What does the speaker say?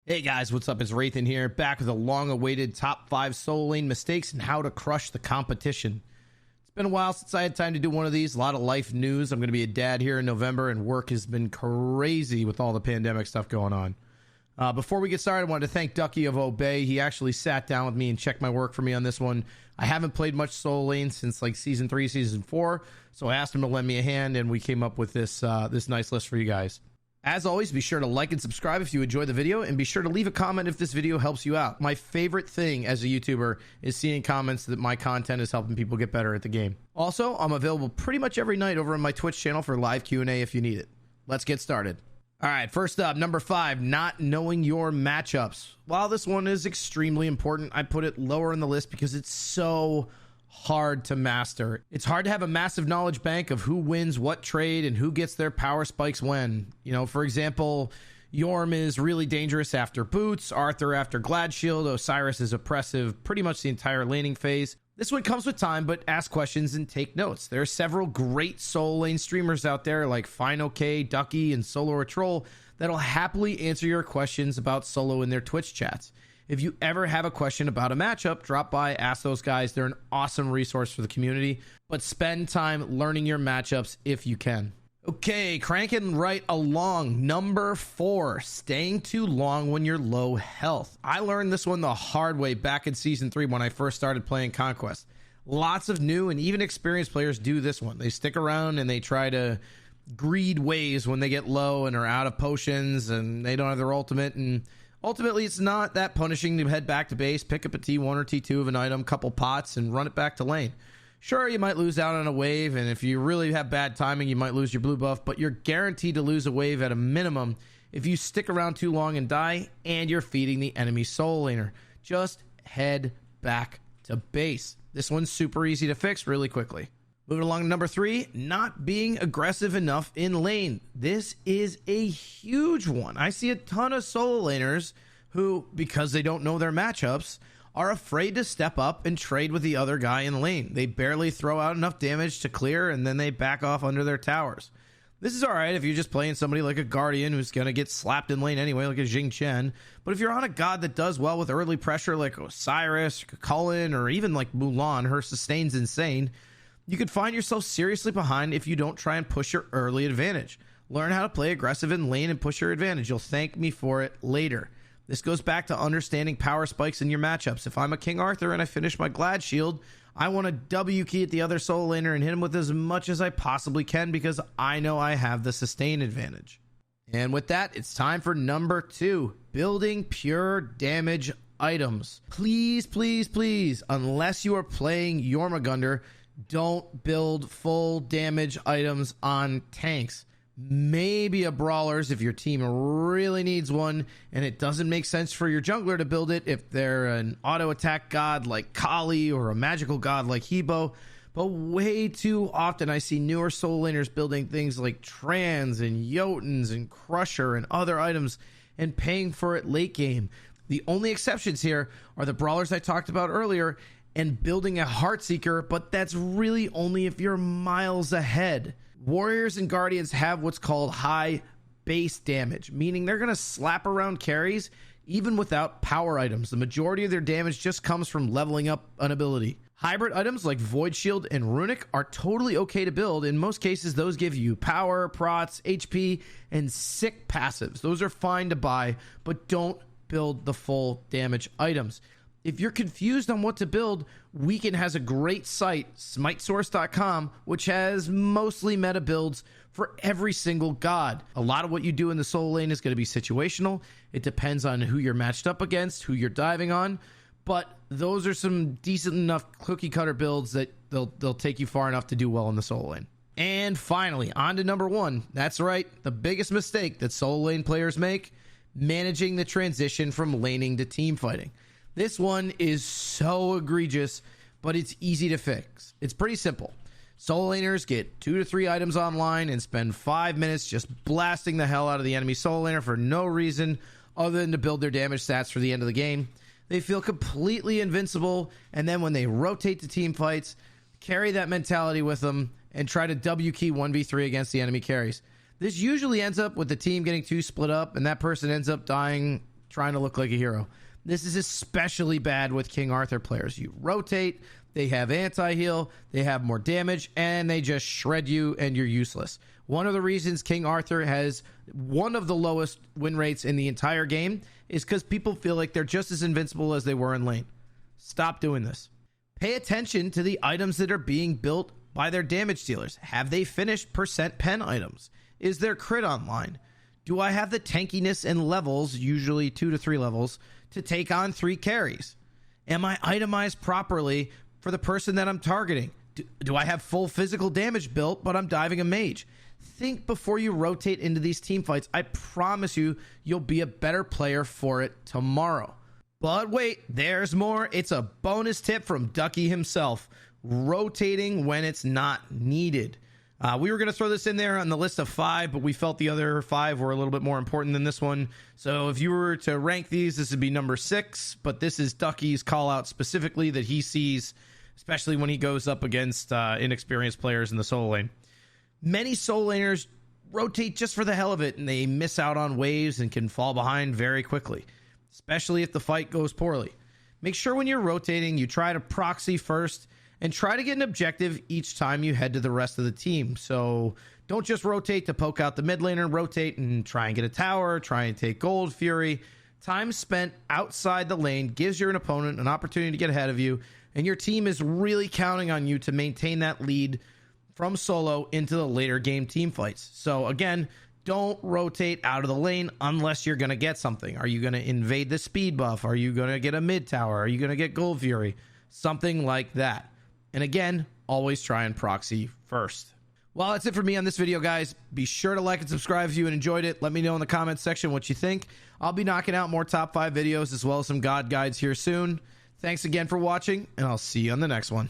Hey guys, what's up? It's Wraithyn here, back with a long-awaited top 5 solo lane mistakes and how to crush the competition. It's been a while since I had time to do one of these. A lot of life news. I'm going to be a dad here in November, and work has been crazy with all the pandemic stuff going on. Before we get started, I wanted to thank Ducky of Obey. He actually sat down with me and checked my work for me on this one. I haven't played much solo lane since like Season 3, Season 4, so I asked him to lend me a hand, and we came up with this nice list for you guys. As always, be sure to like and subscribe if you enjoy the video, and be sure to leave a comment if this video helps you out. My favorite thing as a YouTuber is seeing comments that my content is helping people get better at the game. Also, I'm available pretty much every night over on my Twitch channel for live Q&A if you need it. Let's get started. All right, first up, number 5, not knowing your matchups. While this one is extremely important, I put it lower in the list because it's so hard to master. It's hard to have a massive knowledge bank of who wins what trade and who gets their power spikes when. You know, for example, Yorm is really dangerous after boots, Arthur after Glad Shield, Osiris is oppressive pretty much the entire laning phase. This one comes with time, but ask questions and take notes. There are several great solo lane streamers out there like FineOK, Ducky, and Solo or Troll that'll happily answer your questions about solo in their Twitch chats. If you ever have a question about a matchup, drop by, ask those guys. They're an awesome resource for the community, but spend time learning your matchups if you can. Okay, cranking right along. Number 4, staying too long when you're low health. I learned this one the hard way back in Season 3 when I first started playing Conquest. Lots of new and even experienced players do this one. They stick around and they try to greed waves when they get low and are out of potions and they don't have their ultimate, and ultimately, it's not that punishing to head back to base, pick up a T1 or T2 of an item, couple pots, and run it back to lane. Sure, you might lose out on a wave, and if you really have bad timing, you might lose your blue buff, but you're guaranteed to lose a wave at a minimum if you stick around too long and die, and you're feeding the enemy solo laner. Just head back to base. This one's super easy to fix really quickly. Moving along to number 3, not being aggressive enough in lane. This is a huge one. I see a ton of solo laners who, because they don't know their matchups, are afraid to step up and trade with the other guy in lane. They barely throw out enough damage to clear, and then they back off under their towers. This is alright if you're just playing somebody like a Guardian who's going to get slapped in lane anyway, like a Jing Chen. But if you're on a god that does well with early pressure like Osiris, Cullen, or even like Mulan, her sustain's insane, you could find yourself seriously behind if you don't try and push your early advantage. Learn how to play aggressive in lane and push your advantage. You'll thank me for it later. This goes back to understanding power spikes in your matchups. If I'm a King Arthur and I finish my Glad Shield, I want to W key at the other solo laner and hit him with as much as I possibly can because I know I have the sustain advantage. And with that, it's time for number 2, building pure damage items. Please, please, please, unless you are playing Jormungandr, don't build full damage items on tanks. Maybe a brawlers if your team really needs one and it doesn't make sense for your jungler to build it if they're an auto attack god like Kali or a magical god like Hebo. But way too often I see newer solo laners building things like Trans and Jotuns and Crusher and other items and paying for it late game. The only exceptions here are the brawlers I talked about earlier and building a Heartseeker, but that's really only if you're miles ahead. Warriors and Guardians have what's called high base damage, meaning they're going to slap around carries even without power items. The majority of their damage just comes from leveling up an ability. Hybrid items like Void Shield and Runic are totally okay to build. In most cases, those give you power, prots, HP, and sick passives. Those are fine to buy, but don't build the full damage items. If you're confused on what to build, Weekend has a great site, SMITEsource.com, which has mostly meta builds for every single god. A lot of what you do in the solo lane is going to be situational. It depends on who you're matched up against, who you're diving on, but those are some decent enough cookie cutter builds that they'll take you far enough to do well in the solo lane. And finally, on to number 1. That's right, the biggest mistake that solo lane players make, managing the transition from laning to team fighting. This one is so egregious, but it's easy to fix. It's pretty simple. Solo laners get 2 to 3 items online and spend 5 minutes just blasting the hell out of the enemy solo laner for no reason other than to build their damage stats for the end of the game. They feel completely invincible, and then when they rotate to team fights, carry that mentality with them and try to W key 1v3 against the enemy carries. This usually ends up with the team getting too split up, and that person ends up dying trying to look like a hero. This is especially bad with King Arthur players. You rotate, they have anti-heal, they have more damage, and they just shred you and you're useless. One of the reasons King Arthur has one of the lowest win rates in the entire game is because people feel like they're just as invincible as they were in lane. Stop doing this. Pay attention to the items that are being built by their damage dealers. Have they finished percent pen items? Is there crit online? Do I have the tankiness and levels, usually 2 to 3 levels, to take on 3 carries? Am I itemized properly for the person that I'm targeting? Do I have full physical damage built, but I'm diving a mage? Think before you rotate into these team fights. I promise you, you'll be a better player for it tomorrow. But wait, there's more. It's a bonus tip from Ducky himself. Rotating when it's not needed. We were going to throw this in there on the list of 5, but we felt the other 5 were a little bit more important than this one. So if you were to rank these, this would be number 6, but this is Ducky's call out specifically that he sees, especially when he goes up against inexperienced players in the solo lane. Many solo laners rotate just for the hell of it, and they miss out on waves and can fall behind very quickly, especially if the fight goes poorly. Make sure when you're rotating, you try to proxy first and try to get an objective each time you head to the rest of the team. So don't just rotate to poke out the mid laner, rotate and try and get a tower, try and take gold, fury. Time spent outside the lane gives your opponent an opportunity to get ahead of you, and your team is really counting on you to maintain that lead from solo into the later game team fights. So again, don't rotate out of the lane unless you're going to get something. Are you going to invade the speed buff? Are you going to get a mid tower? Are you going to get gold fury? Something like that. And again, always try and proxy first. Well, that's it for me on this video, guys. Be sure to like and subscribe if you enjoyed it. Let me know in the comments section what you think. I'll be knocking out more top 5 videos as well as some God guides here soon. Thanks again for watching, and I'll see you on the next one.